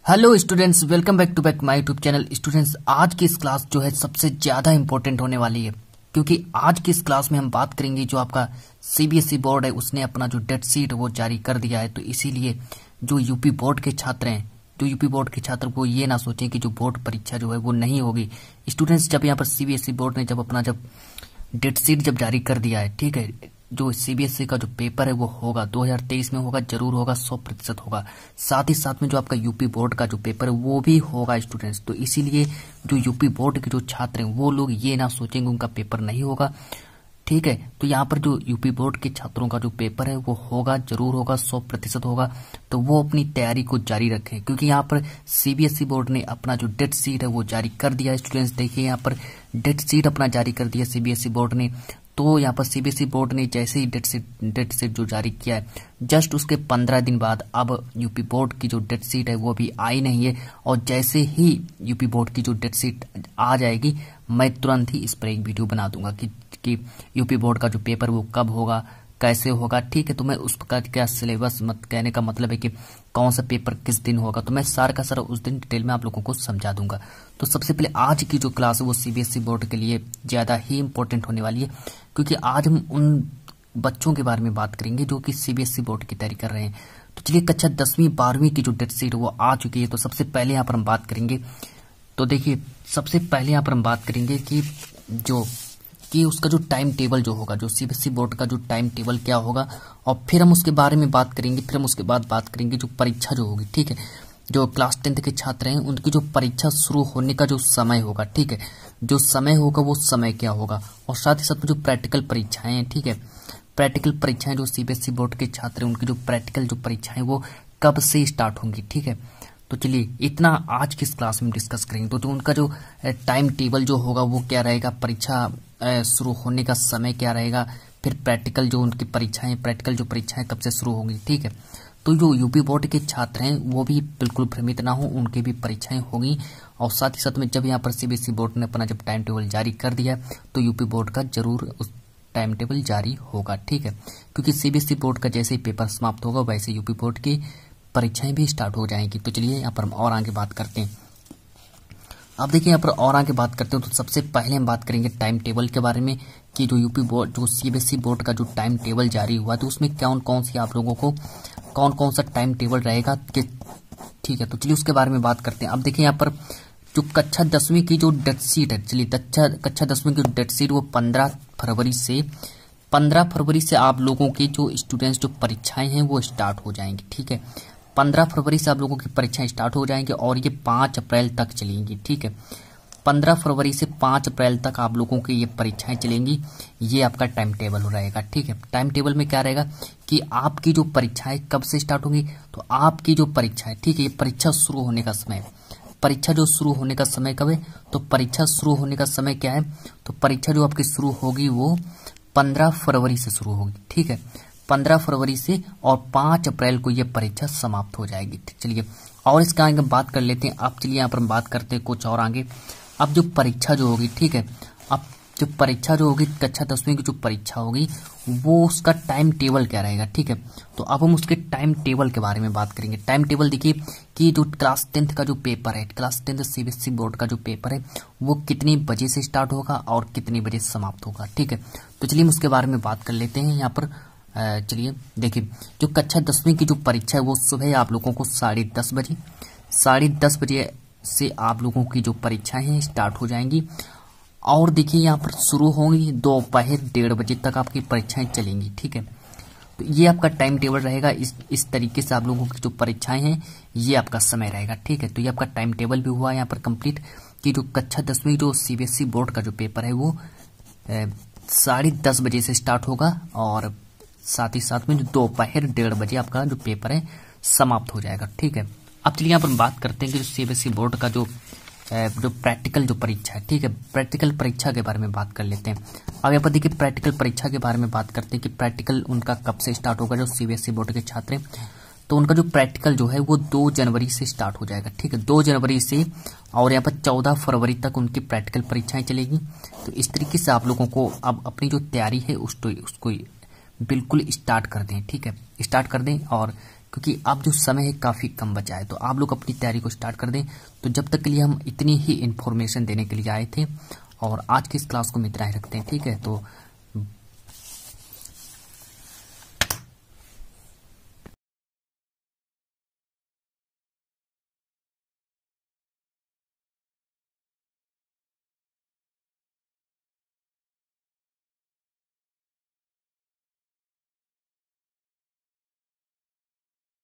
Hello students, welcome back to back my YouTube channel. Students, आज की इस class जो है सबसे ज्यादा इंपॉर्टेंट होने वाली है, क्योंकि आज की इस क्लास में हम बात करेंगे जो आपका सीबीएसई बोर्ड है उसने अपना जो डेट शीट वो जारी कर दिया है। तो इसीलिए जो यूपी बोर्ड के छात्र हैं, जो यूपी बोर्ड के छात्र वो ये ना सोचें कि जो बोर्ड परीक्षा जो है वो नहीं होगी। स्टूडेंट्स, जब यहाँ पर सीबीएसई बोर्ड ने जब डेट शीट जब जारी कर दिया है, ठीक है, जो सीबीएसई का जो पेपर है वो होगा 2023 में होगा, जरूर होगा, 100% होगा। साथ ही साथ में जो आपका यूपी बोर्ड का जो पेपर है वो भी होगा स्टूडेंट्स। तो इसीलिए जो यूपी बोर्ड के जो छात्र हैं वो लोग ये ना सोचेंगे उनका पेपर नहीं होगा, ठीक है। तो यहाँ पर जो यूपी बोर्ड के छात्रों का जो पेपर है वो होगा, जरूर होगा, 100% होगा। तो वो अपनी तैयारी को जारी रखें, क्योंकि यहाँ पर सीबीएसई बोर्ड ने अपना जो डेट शीट है वो जारी कर दिया है। स्टूडेंट्स देखिए, यहाँ पर डेट शीट अपना जारी कर दिया सीबीएसई बोर्ड ने। तो यहाँ पर सीबीएसई बोर्ड ने जैसे ही डेट शीट जो जारी किया है, जस्ट उसके 15 दिन बाद अब यूपी बोर्ड की जो डेट शीट है वो भी आई नहीं है। और जैसे ही यूपी बोर्ड की जो डेट शीट आ जाएगी, मैं तुरंत ही इस पर एक वीडियो बना दूंगा कि यूपी बोर्ड का जो पेपर वो कब होगा, कैसे होगा, ठीक है। तो मैं उस प्रकार का सिलेबस मत कहने का मतलब है कि कौन सा पेपर किस दिन होगा, तो मैं सारा का सारा उस दिन डिटेल में आप लोगों को समझा दूंगा। तो सबसे पहले आज की जो क्लास है वो सीबीएसई बोर्ड के लिए ज्यादा ही इंपॉर्टेंट होने वाली है, क्योंकि आज हम उन बच्चों के बारे में बात करेंगे जो कि सीबीएसई बोर्ड की तैयारी कर रहे हैं। तो चलिए, कक्षा 10वीं 12वीं की जो डेट शीट वो आ चुकी है। तो सबसे पहले यहाँ पर हम बात करेंगे, तो देखिए सबसे पहले यहाँ पर हम बात करेंगे कि उसका जो टाइम टेबल जो होगा, जो सीबीएसई बोर्ड का जो टाइम टेबल क्या होगा, और फिर हम उसके बारे में बात करेंगे। फिर हम उसके बाद बात करेंगे जो परीक्षा जो होगी, ठीक है, जो क्लास 10th के छात्र हैं उनकी जो परीक्षा शुरू होने का जो समय होगा, ठीक है, जो समय होगा वो समय क्या होगा, और साथ ही साथ में जो प्रैक्टिकल परीक्षाएं हैं, ठीक है, प्रैक्टिकल परीक्षाएं जो सीबीएसई बोर्ड के छात्र हैं उनकी जो प्रैक्टिकल जो परीक्षाएं वो कब से स्टार्ट होंगी, ठीक है। तो चलिए, इतना आज की इस क्लास में डिस्कस करेंगे। तो जो उनका जो टाइम टेबल जो होगा वो क्या रहेगा, परीक्षा शुरू होने का समय क्या रहेगा, फिर प्रैक्टिकल जो उनकी परीक्षाएं, प्रैक्टिकल जो परीक्षाएं कब से शुरू होंगी, ठीक है। तो जो यूपी बोर्ड के छात्र हैं वो भी बिल्कुल भ्रमित ना हो, उनकी भी परीक्षाएं होंगी। और साथ ही साथ में जब यहाँ पर सीबीएसई बोर्ड ने अपना जब टाइम टेबल जारी कर दिया तो यूपी बोर्ड का जरूर उस टाइम टेबल जारी होगा, ठीक है, क्योंकि सीबीएसई बोर्ड का जैसे ही पेपर समाप्त होगा वैसे यूपी बोर्ड की परीक्षाएं भी स्टार्ट हो जाएंगी। तो चलिए यहाँ पर हम और आगे बात करते हैं। अब देखिए, यहाँ पर और आगे बात करते हैं तो सबसे पहले हम बात करेंगे टाइम टेबल के बारे में, कि जो यूपी बोर्ड जो सीबीएसई बोर्ड का जो टाइम टेबल जारी हुआ तो उसमें कौन कौन सी आप लोगों को कौन कौन सा टाइम टेबल रहेगा, ठीक है। तो चलिए उसके बारे में बात करते हैं। अब देखिए, यहाँ पर जो कक्षा 10वीं की जो डेट शीट है, चलिए कक्षा 10वीं की डेट शीट वो 15 फरवरी से आप लोगों की जो स्टूडेंट्स जो परीक्षाएं हैं वो स्टार्ट हो जाएंगी, ठीक है। 15 फरवरी से आप लोगों की परीक्षाएं स्टार्ट हो जाएंगी और ये 5 अप्रैल तक चलेंगी, ठीक है। 15 फरवरी से 5 अप्रैल तक आप लोगों की ये परीक्षाएं चलेंगी। ये आपका टाइम टेबल रहेगा, ठीक है। टाइम टेबल में क्या रहेगा कि आपकी जो परीक्षाएं कब से स्टार्ट होंगी, तो आपकी जो परीक्षाएं, ठीक है, ये परीक्षा शुरू होने का समय, परीक्षा जो शुरू होने का समय कब है, तो परीक्षा शुरू होने का समय क्या है, तो परीक्षा जो आपकी शुरू होगी वो 15 फरवरी से शुरू होगी, ठीक है, 15 फरवरी से, और 5 अप्रैल को यह परीक्षा समाप्त हो जाएगी। चलिए, और इसका आगे बात कर लेते हैं। अब चलिए यहाँ पर हम बात करते हैं कुछ और आगे। अब जो परीक्षा जो होगी, ठीक है, अब जो परीक्षा जो होगी कक्षा 10वीं की जो परीक्षा होगी वो उसका टाइम टेबल क्या रहेगा, ठीक है। तो अब हम उसके टाइम टेबल के बारे में बात करेंगे। टाइम टेबल देखिए कि जो क्लास 10th का जो पेपर है, क्लास 10th सीबीएसई बोर्ड का जो पेपर है वो कितने बजे से स्टार्ट होगा और कितने बजे समाप्त होगा, ठीक है। तो चलिए हम उसके बारे में बात कर लेते हैं। यहाँ पर चलिए देखिए, जो कक्षा 10वीं की जो परीक्षा है वो सुबह आप लोगों को 10:30 बजे से आप लोगों की जो परीक्षाएं हैं स्टार्ट हो जाएंगी। और देखिए यहाँ पर शुरू होंगी दोपहर 1:30 बजे तक आपकी परीक्षाएं चलेंगी, ठीक है। तो ये आपका टाइम टेबल रहेगा। इस तरीके से आप लोगों की जो परीक्षाएं हैं ये आपका समय रहेगा, ठीक है। तो ये आपका टाइम टेबल भी हुआ यहाँ पर कंप्लीट, कि जो कक्षा 10वीं जो सीबीएसई बोर्ड का जो पेपर है वो 10:30 बजे से स्टार्ट होगा, और साथ ही साथ में जो दोपहर 1:30 बजे आपका जो पेपर है समाप्त हो जाएगा, ठीक है। अब चलिए यहाँ पर बात करते हैं कि जो सीबीएसई बोर्ड का जो प्रैक्टिकल जो परीक्षा है, ठीक है, प्रैक्टिकल परीक्षा के बारे में बात कर लेते हैं। अब यहाँ पर देखिए प्रैक्टिकल परीक्षा के बारे में बात करते हैं कि प्रैक्टिकल उनका कब से स्टार्ट होगा। जो सीबीएसई बोर्ड के छात्र हैं तो उनका जो प्रैक्टिकल जो है वो 2 जनवरी से स्टार्ट हो जाएगा, ठीक है, 2 जनवरी से, और यहाँ पर 14 फरवरी तक उनकी प्रैक्टिकल परीक्षाएं चलेगी। तो इस तरीके से आप लोगों को अब अपनी जो तैयारी है उसको बिल्कुल स्टार्ट कर दें, ठीक है, स्टार्ट कर दें। और क्योंकि अब जो समय है काफ़ी कम बचा है, तो आप लोग अपनी तैयारी को स्टार्ट कर दें। तो जब तक के लिए हम इतनी ही इन्फॉर्मेशन देने के लिए आए थे और आज की इस क्लास को हम इतना ही रखते हैं, ठीक है। तो